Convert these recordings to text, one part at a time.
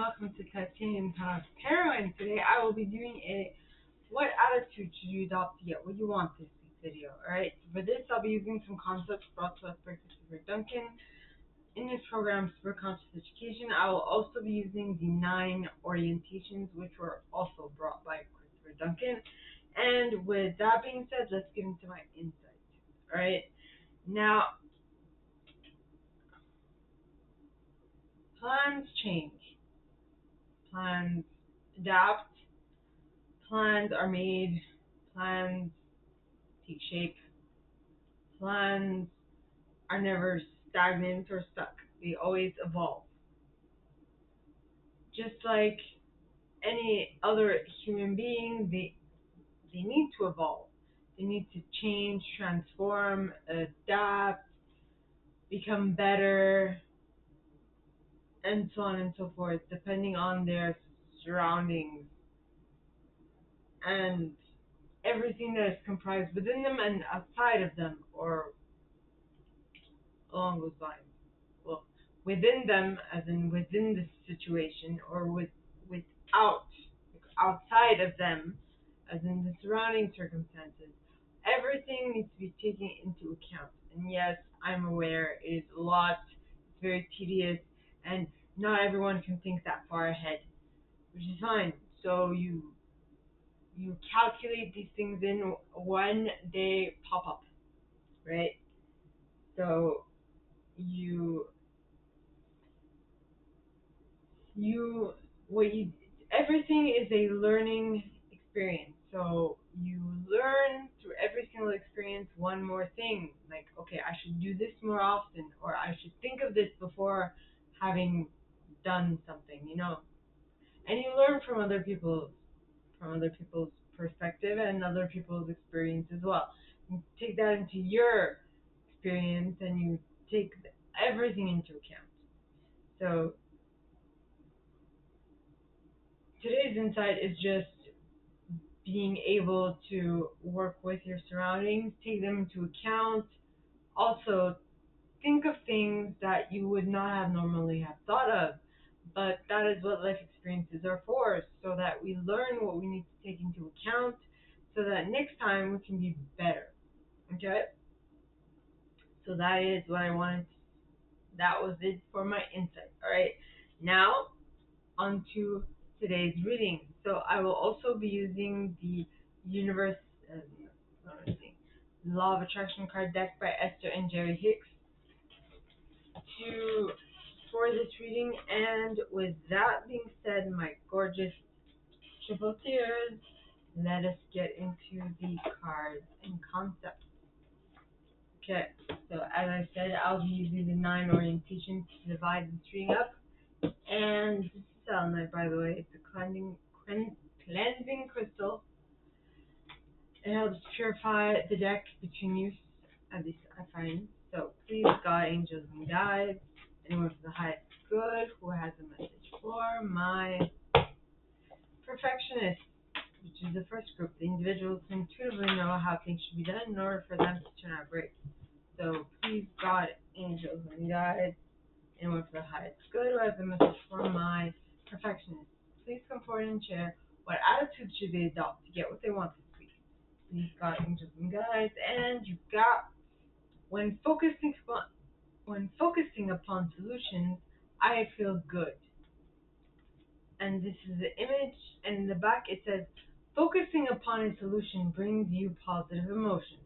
welcome to Titanium Talk Heroin. Today I will be doing a what attitude should you adopt to get what you want this week video. Alright, so for this I'll be using some concepts brought to us by Chris Duncan. In this program, Super Conscious Education, I will also be using the 9 orientations which were also brought by Christopher Duncan. And with that being said, let's get into my insights. Alright, now plans change. Plans adapt, plans are made, plans take shape, plans are never stagnant or stuck. They always evolve. Just like any other human being, they need to evolve. They need to change, transform, adapt, become better, and so on and so forth, depending on their surroundings and everything that is comprised within them and outside of them, or along those lines. Well, within them, as in within the situation, or without, outside of them, as in the surrounding circumstances. Everything needs to be taken into account. And yes, I'm aware it is a lot, it's very tedious, and not everyone can think that far ahead, which is fine. So you calculate these things in when they pop up, right? So you you what you everything is a learning experience. So you learn through every single experience one more thing. Like, okay, I should do this more often, or I should think of this before having done something. And you learn from other people's perspective and other people's experience as well. You take that into your experience and you take everything into account. So today's insight is just being able to work with your surroundings, take them into account. Also, think of things that you would not have normally have thought of, but that is what life experiences are for, so that we learn what we need to take into account, so that next time we can be better. Okay? So that is what I wanted. That was it for my insight. All right. Now onto today's reading. So I will also be using the universe, let me see, Law of Attraction card deck by Esther and Jerry Hicks to for this reading. And with that being said, my gorgeous triple tears, let us get into the cards and concepts. Okay, so as I said, I'll be using the 9 orientations to divide this reading up. And this is selenite, by the way. It's a cleansing crystal. It helps purify the deck between use, at least I find. So please, God, angels, and guides, anyone for the highest good who has a message for my perfectionists, which is the first group. The individuals who intuitively know how things should be done in order for them to turn out great. So please, God, angels, and guides, anyone for the highest good who has a message for my perfectionists, please come forward and share what attitude should they adopt to get what they want this week. Please, God, angels, and guides, and you got when focusing upon solutions, I feel good. And this is the image, and in the back it says, focusing upon a solution brings you positive emotion.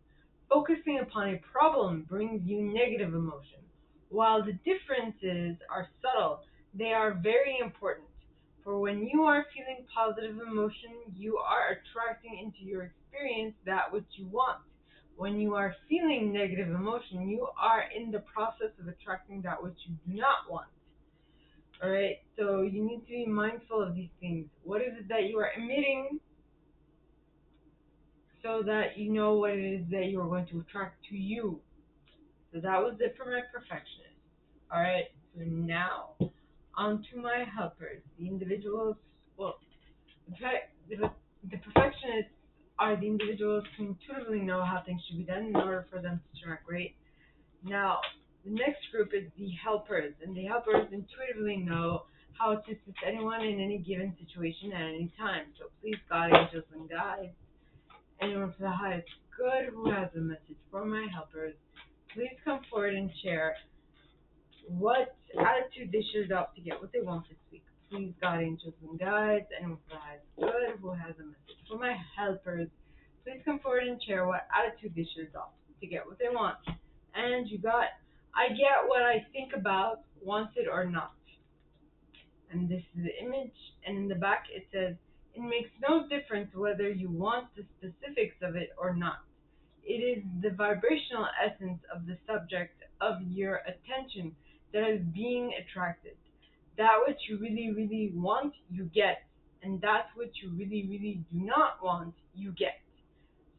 Focusing upon a problem brings you negative emotion. While the differences are subtle, they are very important. For when you are feeling positive emotion, you are attracting into your experience that which you want. When you are feeling negative emotion, you are in the process of attracting that which you do not want. Alright, so you need to be mindful of these things. What is it that you are emitting, so that you know what it is that you are going to attract to you. So that was it for my perfectionist. Alright, so now on to my helpers. The individuals, well, the perfectionists are the individuals who intuitively know how things should be done in order for them to turn out great. Now, the next group is the helpers, and the helpers intuitively know how to assist anyone in any given situation at any time. So please, God, angels, and guides, anyone for the highest good who has a message for my helpers, please come forward and share what attitude they should adopt to get what they want this week. Please, God, angels, and guides, anyone for the highest good who has a message for my helpers, please come forward and share what attitude they should adopt to get what they want. And you got, I get what I think about, want it or not. And this is the image, and in the back it says, it makes no difference whether you want the specifics of it or not. It is the vibrational essence of the subject of your attention that is being attracted. That which you really, really want, you get. And that which you really, really do not want, you get.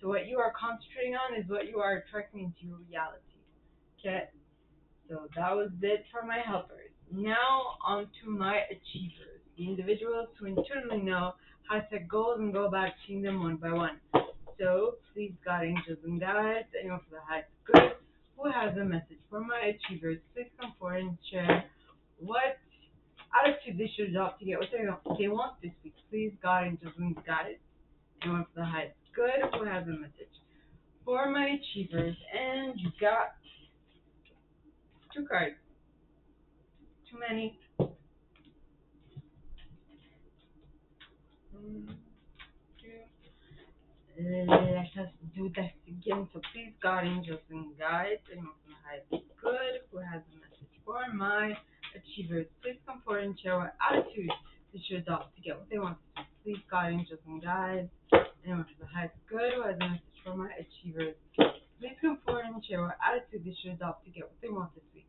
So what you are concentrating on is what you are attracting into your reality. Okay? So that was it for my helpers. Now on to my achievers, the individuals who intuitively know how to set goals and go about achieving them one by one. So please, God, angels, and guides, anyone for the highest good who has a message for my achievers, please come forward and share what attitude they should adopt to get what they want this week. Please, God, angels, and guides, anyone for the highest good who has a message for my achievers. And you got two cards. Too many. One, two. Let us do this again. So please, God, angels, and guides, anyone from the highest good who has a message for my achievers, please come forward and share what attitude they should adopt to get what they want. Please, God, angels, and guides, anyone from the highest good who has a message for my achievers, please come forward and share what attitude they should adopt to get what they want this week.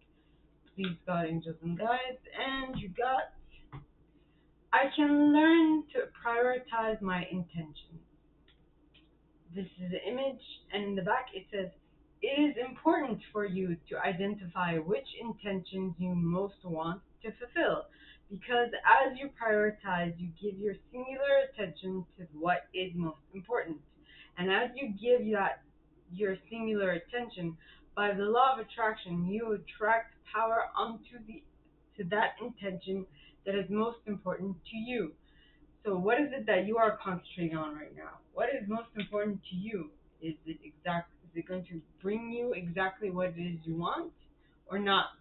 Please, God, angels, and guides, and you got, I can learn to prioritize my intentions. This is the image, and in the back it says, it is important for you to identify which intentions you most want to fulfill, because as you prioritize, you give your singular attention to what is most important. And as you give that your singular attention, by the law of attraction, you attract power onto to that intention that is most important to you. So what is it that you are concentrating on right now? What is most important to you? Is it going to bring you exactly what it is you want or not?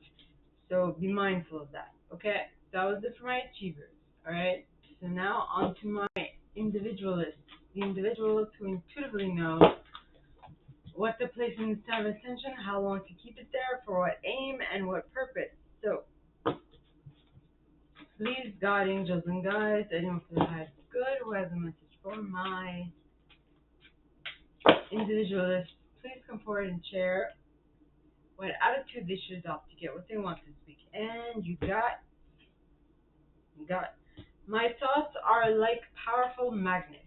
So be mindful of that. Okay? That was it for my achievers. Alright? So now on to my individualists. The individuals who intuitively know what to place in the center of attention, how long to keep it there, for what aim and what purpose. So please, God, angels, and guides, anyone for the highest good who has a message for my individualists, please come forward and share what attitude they should adopt to get what they want this week. And you got, my thoughts are like powerful magnets.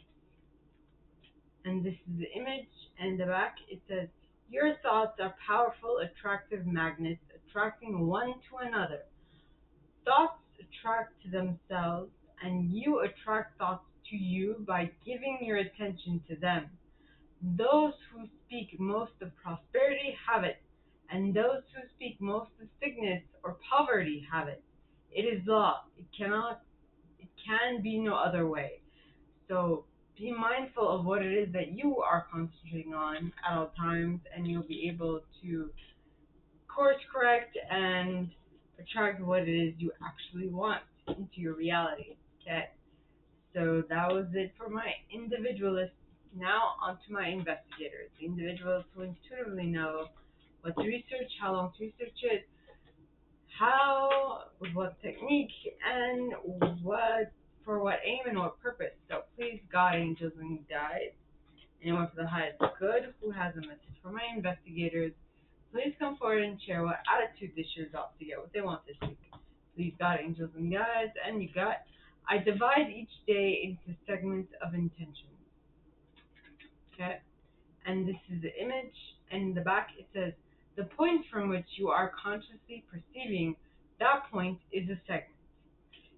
And this is the image, and the back it says, your thoughts are powerful, attractive magnets, attracting one to another. Thoughts attract to themselves, and you attract thoughts to you by giving your attention to them. Those who speak most of prosperity have it, and those who speak most of sickness or poverty have it. It is law. It can be no other way. So be mindful of what it is that you are concentrating on at all times, and you'll be able to course correct and attract what it is you actually want into your reality. Okay? So that was it for my individualists. Now on to my investigators, the individuals who intuitively know what to research, how long to research it, how, with what technique, and what for what aim and what purpose. So please, God, angels, and guides, anyone for the highest good who has a message for my investigators, please come forward and share what attitude they should adopt to get what they want this week. Please, God, angels, and guides, and you got, I divide each day into segments of intention. Okay? And this is the image, and in the back it says, the point from which you are consciously perceiving, that point is a segment.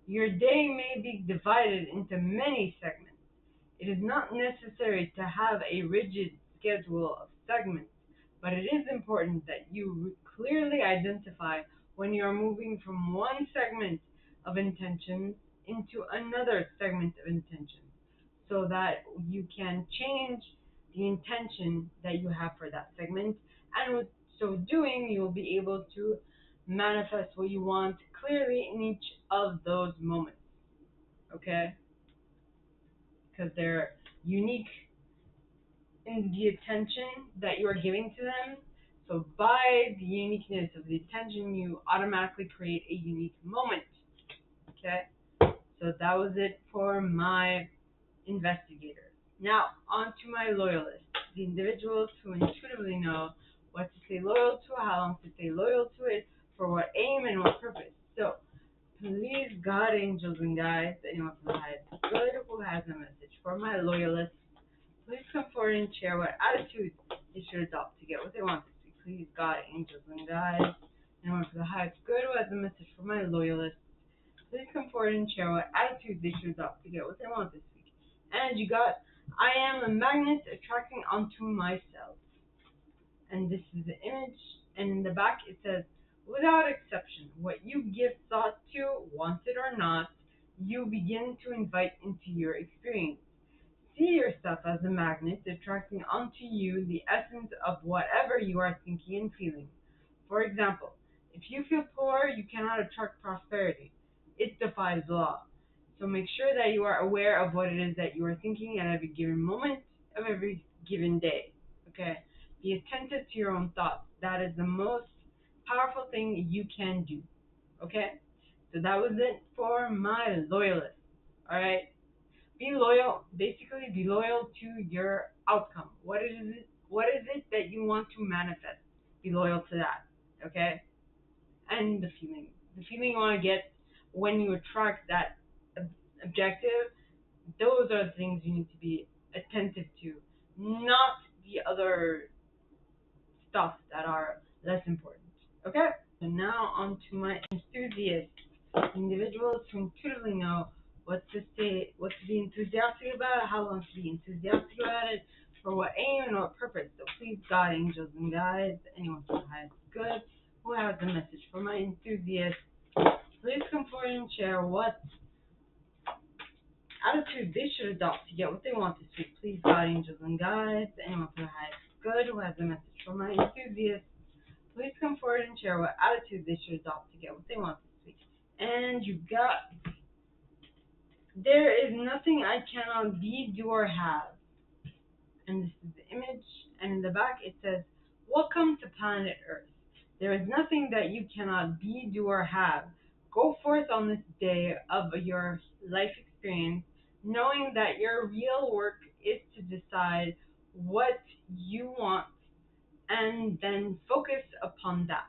Your day may be divided into many segments. It is not necessary to have a rigid schedule of segments, but it is important that you clearly identify when you are moving from one segment of intentions into another segment of intentions so that you can change the intention that you have for that segment. And with so doing, you'll be able to manifest what you want clearly in each of those moments. Okay? Because they're unique in the attention that you are giving to them. So by the uniqueness of the attention, you automatically create a unique moment. Okay? So that was it for my investigators. Now, on to my loyalists, the individuals who intuitively know what to stay loyal to, how long to stay loyal to it, for what aim and what purpose. So, please, God, angels, and guides, anyone from the highest good who has a message for my loyalists, please come forward and share what attitudes they should adopt to get what they want this week. Please, God, angels, and guides, anyone from the highest good who has a message for my loyalists, please come forward and share what attitudes they should adopt to get what they want this week. And you got, I am a magnet attracting onto myself. And this is the image, and in the back it says, without exception, what you give thought to, want it or not, you begin to invite into your experience. See yourself as a magnet attracting onto you the essence of whatever you are thinking and feeling. For example, if you feel poor, you cannot attract prosperity. It defies law. So make sure that you are aware of what it is that you are thinking at every given moment of every given day. Okay? Be attentive to your own thoughts. That is the most powerful thing you can do. Okay? So that was it for my loyalists. Alright? Be loyal, basically be loyal to your outcome. What is it that you want to manifest? Be loyal to that. Okay? And the feeling you want to get when you attract that objective, those are the things you need to be attentive to, not the other stuff that are less important. Okay? So now on to my enthusiasts, individuals who intuitively know what to say, what to be enthusiastic about, how long to be enthusiastic about it, for what aim and what purpose. So please, God, angels, and guides, anyone who has good, who has a message for my enthusiasts, please come forward and share what attitude they should adopt to get what they want this week. Please, God, angels, and guides, anyone who has good, who has a message for my enthusiasts, please come forward and share what attitude they should adopt to get what they want this week. And you got, there is nothing I cannot be, do, or have. And this is the image, and in the back it says, welcome to planet Earth. There is nothing that you cannot be, do, or have. Go forth on this day of your life experience, knowing that your real work is to decide what you want and then focus upon that.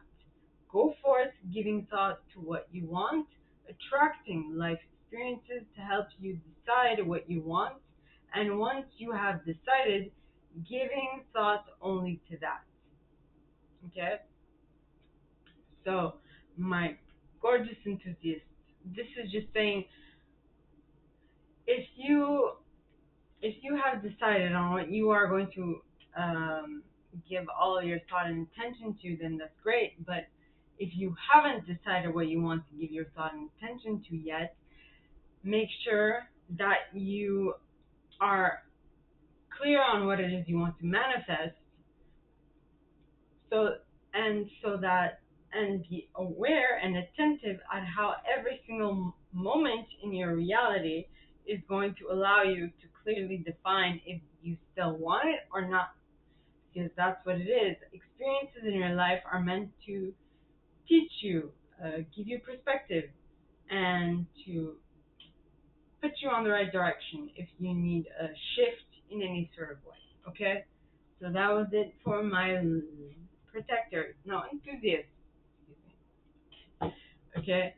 Go forth giving thought to what you want, attracting life experiences to help you decide what you want, and once you have decided, giving thought only to that. Okay? So, my gorgeous enthusiasts, this is just saying, if you have decided on what you are going to give all your thought and attention to, then that's great. But if you haven't decided what you want to give your thought and attention to yet, make sure that you are clear on what it is you want to manifest. And be aware and attentive at how every single moment in your reality is going to allow you to clearly define if you still want it or not, because that's what it is. Experiences in your life are meant to teach you, give you perspective, and to put you on the right direction if you need a shift in any sort of way. Okay? So that was it for my enthusiasts. Okay?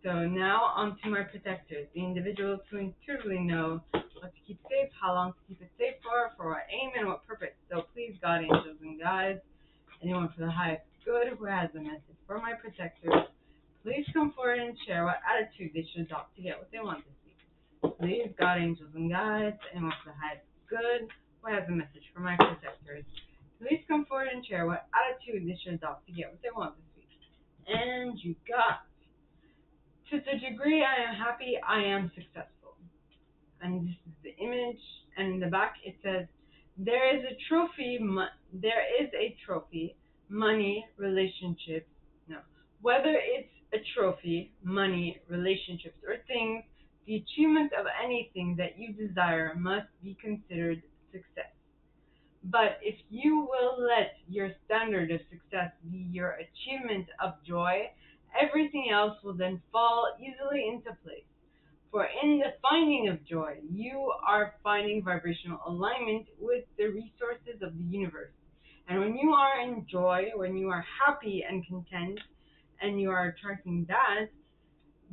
So now on to my protectors, the individuals who intuitively know what to keep safe, how long to keep it safe for what aim and what purpose. So please, God, angels, and guides, anyone for the highest good who has a message for my protectors, please come forward and share what attitude they should adopt to get what they want this week. Please, God, angels, and guides, anyone for the highest good who has a message for my protectors, please come forward and share what attitude they should adopt to get what they want this week. And you got To the degree I am happy, I am successful. And this is the image. And in the back it says, there is a trophy. There is a trophy. Money, relationships. No, whether it's a trophy, money, relationships, or things, the achievement of anything that you desire must be considered success. But if you will let your standard of success be your achievement of joy, everything else will then fall easily into place. For in the finding of joy, you are finding vibrational alignment with the resources of the universe. And when you are in joy, when you are happy and content, and you are attracting that,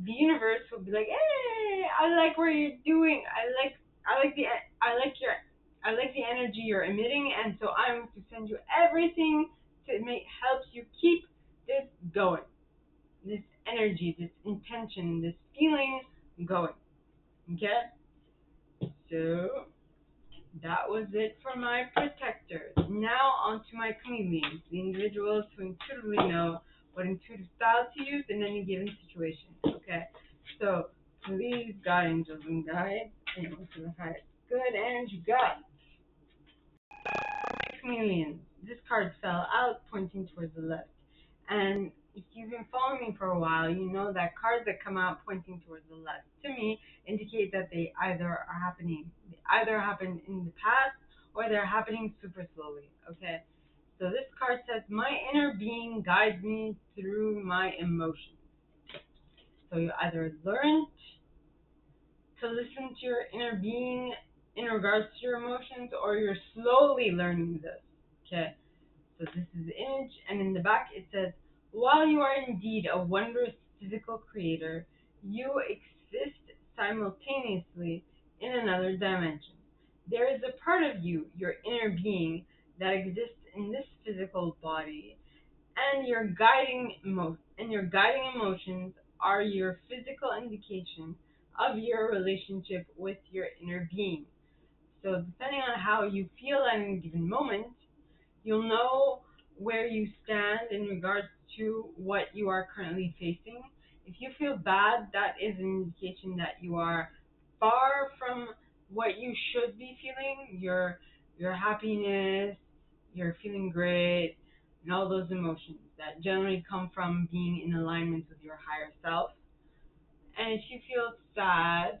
the universe will be like, "Hey, I like what you're doing. I like the, I like your, I like the energy you're emitting, and so I'm going to send you everything to make help you keep this going, this energy, this intention, this feeling going." Okay, so that was it for my protectors. Now on to my chameleons, the individuals who intuitively know what intuitive style to use in any given situation. Okay, so please, God, angels, and guides, and to the highest good, and you got chameleons. This card fell out pointing towards the left. And if you've been following me for a while, you know that cards that come out pointing towards the left to me indicate that they either happen in the past or they're happening super slowly. Okay? So this card says, my inner being guides me through my emotions. So you either learned to listen to your inner being in regards to your emotions, or you're slowly learning this. Okay? So this is the image, and in the back it says, while you are indeed a wondrous physical creator, you exist simultaneously in another dimension. There is a part of you, your inner being, that exists in this physical body, and your guiding emotions are your physical indication of your relationship with your inner being. So depending on how you feel at any given moment, you'll know where you stand in regards to what you are currently facing. If you feel bad, that is an indication that you are far from what you should be feeling. Your happiness, you're feeling great, and all those emotions that generally come from being in alignment with your higher self. And if you feel sad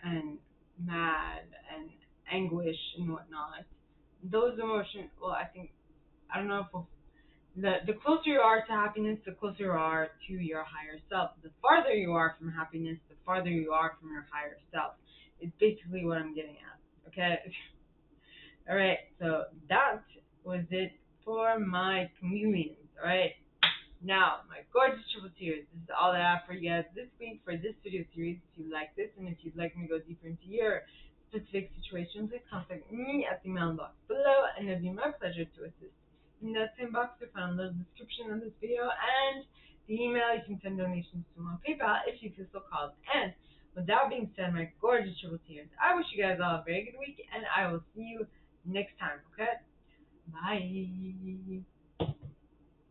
and mad and anguish and whatnot, those emotions, well, I don't know if the closer you are to happiness, the closer you are to your higher self. The farther you are from happiness, the farther you are from your higher self. Is basically what I'm getting at. Okay. All right. So that was it for my chameleons. All right. Now, my gorgeous triple tears, this is all I have for you guys this week for this video series. If you like this and if you'd like me to go deeper into your specific situation, please contact me at the email box below, and it'll be my pleasure to assist. In that same box, you'll find a little description of this video and the email. You can send donations to my PayPal if you feel so called. And with that being said, my gorgeous triple tears, I wish you guys all a very good week, and I will see you next time, okay? Bye.